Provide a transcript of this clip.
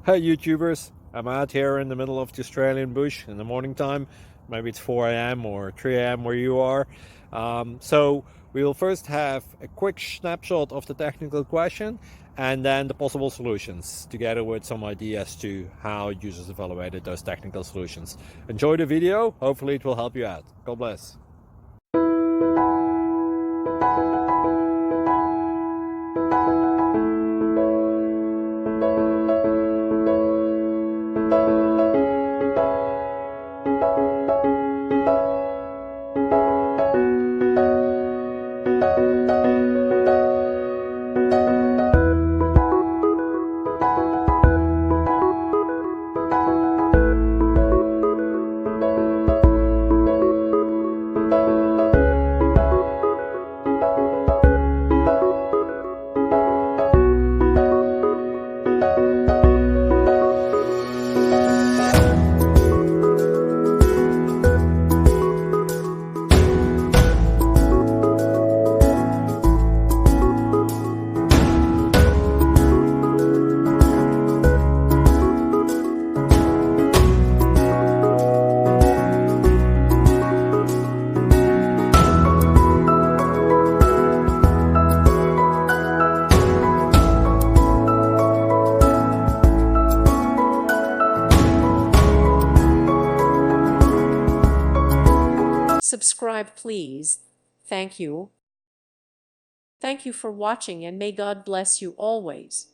Hey YouTubers, I'm out here in the middle of the Australian bush in the morning time. Maybe it's 4 a.m. or 3 a.m. where you are. So we'll first have a quick snapshot of the technical question and then the possible solutions, together with some ideas to how users evaluated those technical solutions. Enjoy the video, hopefully it will help you out. God bless. Subscribe, please. Thank you. Thank you for watching, and may God bless you always.